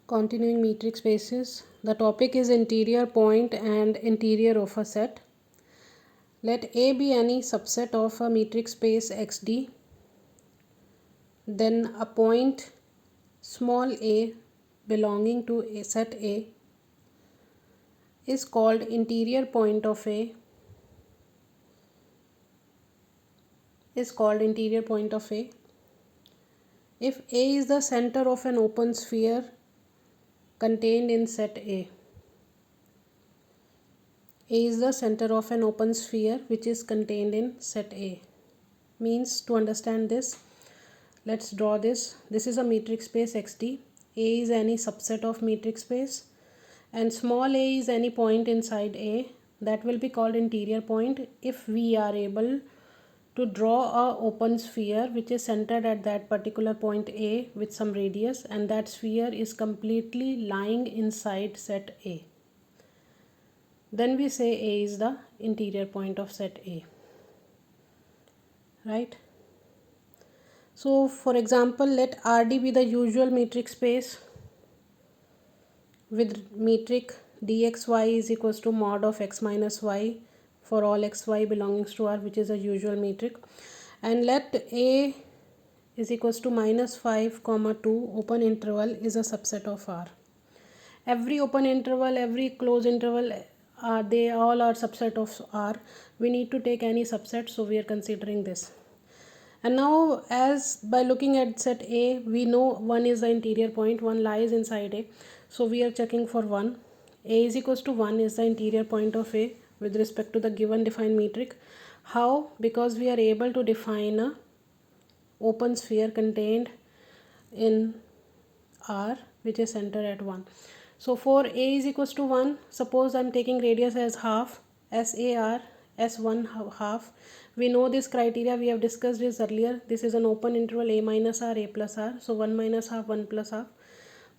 Continuing metric spaces. The topic is interior point and interior of a set. Let A be any subset of a metric space XD. Then a point small a belonging to a set A is called interior point of A. If A is the center of an open sphere contained in set A. A is the center of an open sphere which is contained in set A. Means, to understand this, let's draw this. This is a metric space XD. A is any subset of metric space and small a is any point inside A. That will be called interior point if we are able to draw a open sphere which is centered at that particular point A with some radius, and that sphere is completely lying inside set A. Then we say A is the interior point of set A, right? So for example, let RD be the usual metric space with metric dxy is equals to mod of x minus y for all xy belongs to R, which is a usual metric, and let A is equals to minus 5 comma 2 open interval is a subset of R. Every open interval, every closed interval, they all are subset of R. We need to take any subset, so we are considering this. And now, as by looking at set A, we know 1 is the interior point, 1 lies inside A, so we are checking for 1. A is equals to 1 is the interior point of A with respect to the given defined metric. How? Because we are able to define a open sphere contained in R which is centered at 1. So for A is equals to 1, suppose I am taking radius as half, SAR, S1 half. We know this criteria, we have discussed this earlier. This is an open interval A minus R, A plus R. So 1 minus half, 1 plus half.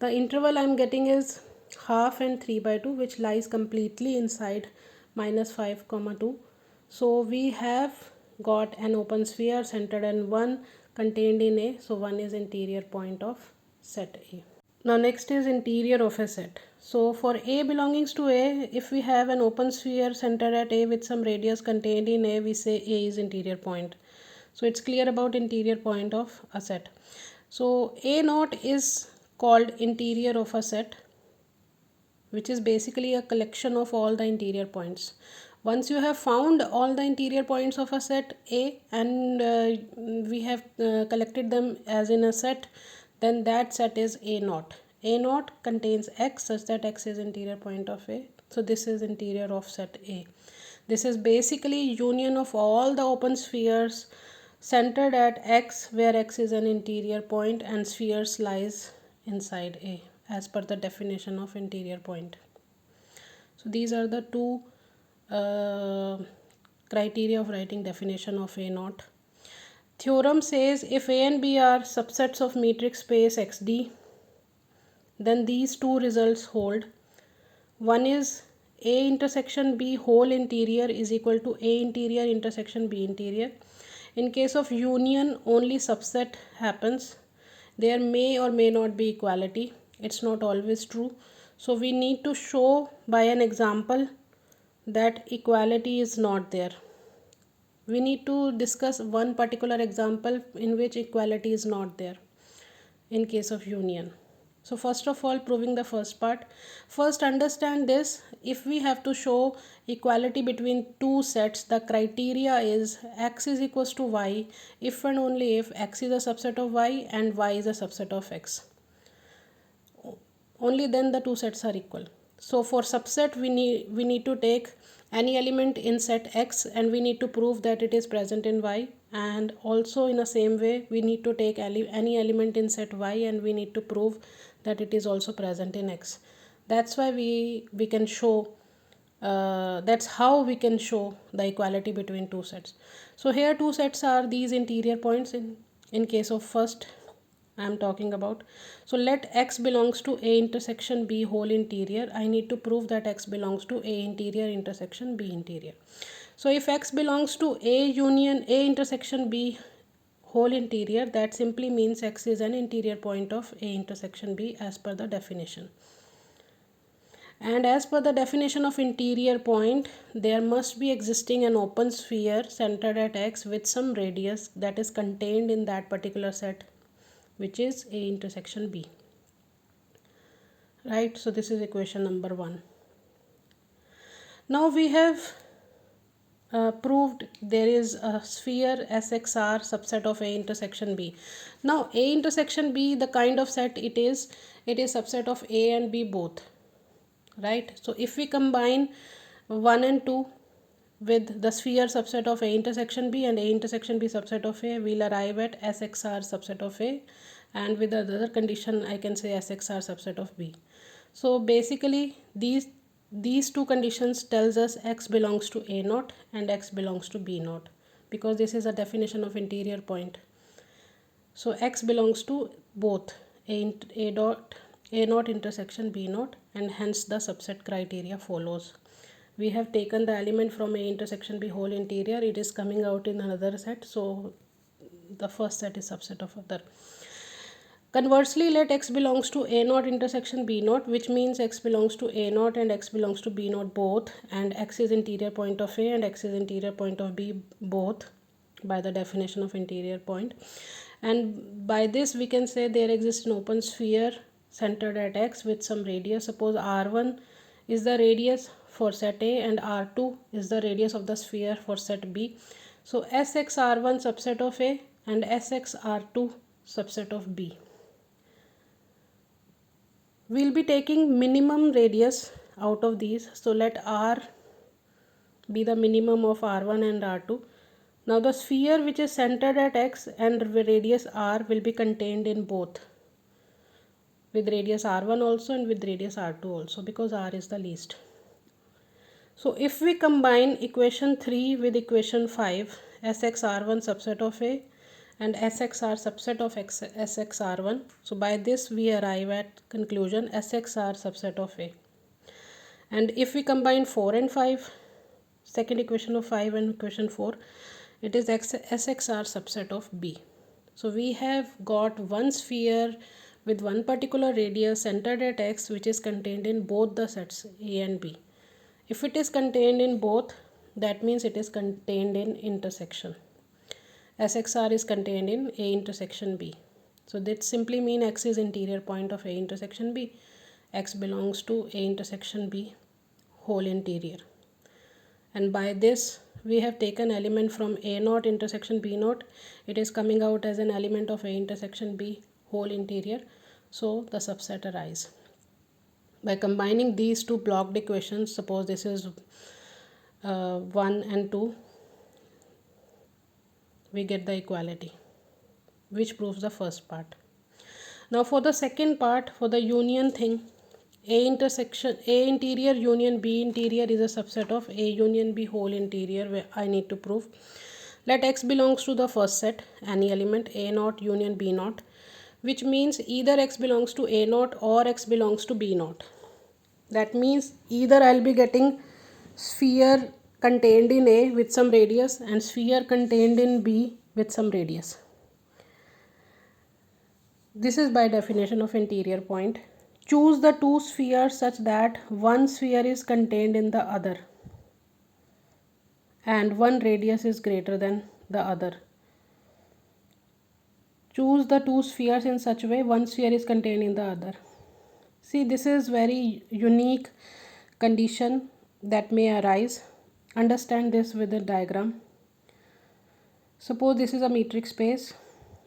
The interval I am getting is half and 3 by 2, which lies completely inside minus 5 comma 2. So we have got an open sphere centered in 1 contained in A. So 1 is interior point of set A. Now next is interior of a set. So for A belongings to A, if we have an open sphere centered at A with some radius contained in A, we say A is interior point. So it's clear about interior point of a set. So A naught is called interior of a set, which is basically a collection of all the interior points. Once you have found all the interior points of a set A and we have collected them as in a set, then that set is A naught. A naught contains X such that X is interior point of A. So this is interior of set A. This is basically union of all the open spheres centered at X, where X is an interior point and spheres lies inside A as per the definition of interior point. So these are the two criteria of writing definition of A naught. Theorem says if A and B are subsets of metric space XD, then these two results hold. One is A intersection B whole interior is equal to A interior intersection B interior. In case of union, only subset happens. There may or may not be equality. It's not always true. So we need to show by an example that equality is not there. We need to discuss one particular example in which equality is not there in case of union. So first of all, proving the first part. First, understand this. If we have to show equality between two sets, the criteria is X is equals to Y if and only if X is a subset of Y and Y is a subset of X. Only then the two sets are equal. So for subset, we need to take any element in set X and we need to prove that it is present in Y, and also in the same way we need to take any element in set Y and we need to prove that it is also present in X. That's why we can show that's how we can show the equality between two sets. So here two sets are these interior points in case of first I am talking about. So let X belongs to A intersection B whole interior. I need to prove that X belongs to A interior intersection B interior. So if X belongs to A union A intersection B whole interior, that simply means X is an interior point of A intersection B as per the definition. And as per the definition of interior point, there must be existing an open sphere centered at X with some radius that is contained in that particular set, which is A intersection B. Right, so this is equation number 1. Now we have proved there is a sphere SXR subset of A intersection B. Now A intersection B, the kind of set it is subset of A and B both. Right, so if we combine 1 and 2 with the sphere subset of A intersection B and A intersection B subset of A, we'll arrive at SXR subset of A, and with the other condition I can say SXR subset of B. So basically these two conditions tells us X belongs to A naught and X belongs to B naught, because this is a definition of interior point. So X belongs to both A naught intersection B naught, and hence the subset criteria follows. We have taken the element from A intersection B whole interior, it is coming out in another set, so the first set is subset of other. Conversely, let X belongs to A naught intersection B naught, which means X belongs to A naught and X belongs to B naught both, and X is interior point of A and X is interior point of B both by the definition of interior point. And by this we can say there exists an open sphere centered at X with some radius. Suppose R1 is the radius for set A and R2 is the radius of the sphere for set B. So SXR1 subset of A and SXR2 subset of B. We'll be taking minimum radius out of these, so let R be the minimum of R1 and R2. Now the sphere which is centered at X and radius R will be contained in both, with radius R1 also and with radius R2 also, because R is the least. So if we combine equation 3 with equation 5, SXR1 subset of A and SXR subset of SXR1, so by this we arrive at conclusion SXR subset of A. And if we combine 4 and 5, second equation of 5 and equation 4, it is SXR subset of B. So we have got one sphere with one particular radius centered at X which is contained in both the sets A and B. If it is contained in both, that means it is contained in intersection. SXR is contained in A intersection B. So that simply means X is interior point of A intersection B. X belongs to A intersection B whole interior. And by this we have taken element from A naught intersection B naught. It is coming out as an element of A intersection B whole interior. So the subset arise. By combining these two blocked equations, suppose this is 1 and 2, we get the equality, which proves the first part. Now for the second part, for the union thing, A interior union B interior is a subset of A union B whole interior, where I need to prove. Let X belongs to the first set, any element A naught union B naught, which means either X belongs to A naught or X belongs to B naught. That means either I'll be getting sphere contained in A with some radius and sphere contained in B with some radius. This is by definition of interior point. Choose the two spheres such that one sphere is contained in the other and one radius is greater than the other. Choose the two spheres in such a way one sphere is contained in the other. See, this is very unique condition that may arise. Understand this with a diagram. Suppose this is a metric space.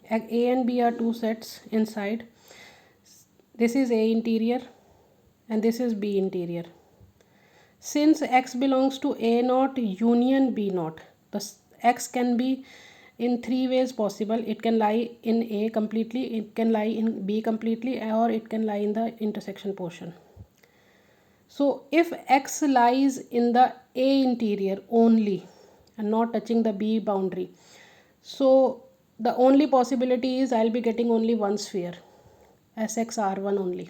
A and B are two sets inside. This is A interior and this is B interior. Since X belongs to A naught union B naught, the X can be in three ways possible. It can lie in A completely, it can lie in B completely, or it can lie in the intersection portion. So if X lies in the A interior only and not touching the B boundary, so the only possibility is I'll be getting only one sphere, SXR1 only.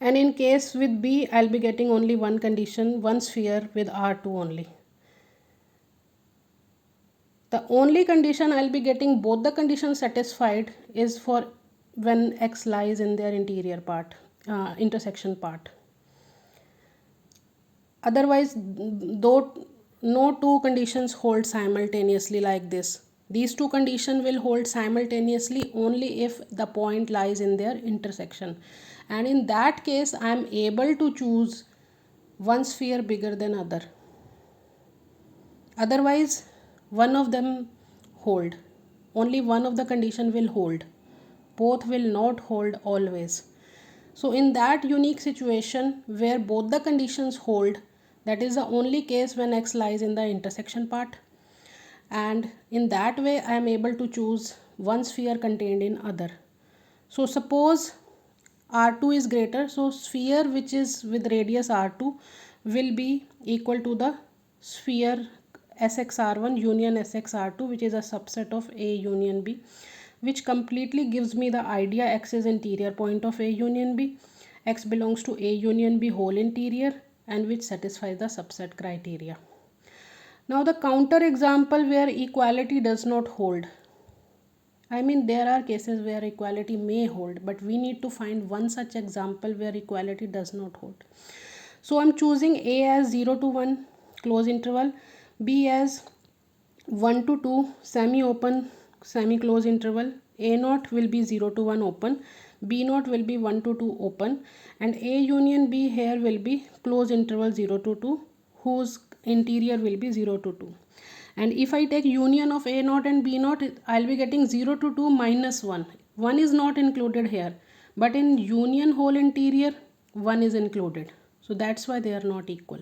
And in case with B, I'll be getting only one condition, one sphere with R2 only. The only condition I'll be getting both the conditions satisfied is for when x lies in their interior part, intersection part. Otherwise, though no two conditions hold simultaneously like this. These two conditions will hold simultaneously only if the point lies in their intersection. And in that case, I am able to choose one sphere bigger than other. Otherwise, one of them hold. Only one of the condition will hold. Both will not hold always. So in that unique situation where both the conditions hold, that is the only case when x lies in the intersection part. And in that way I am able to choose one sphere contained in other. So suppose R2 is greater, so sphere which is with radius R2 will be equal to the sphere SXR1 union SXR2, which is a subset of A union B, which completely gives me the idea x is interior point of A union B, x belongs to A union B whole interior, and which satisfies the subset criteria. Now the counter example where equality does not hold. I mean, there are cases where equality may hold, but we need to find one such example where equality does not hold. So I'm choosing A as 0 to 1 close interval, B as 1 to 2 semi-open semi-close interval, A naught will be 0 to 1 open, B naught will be 1 to 2 open, and A union B here will be close interval 0 to 2, whose interior will be 0 to 2. And if I take union of A naught and B naught, I'll be getting 0 to 2 minus 1. 1 is not included here, but in union whole interior 1 is included. So that's why they are not equal.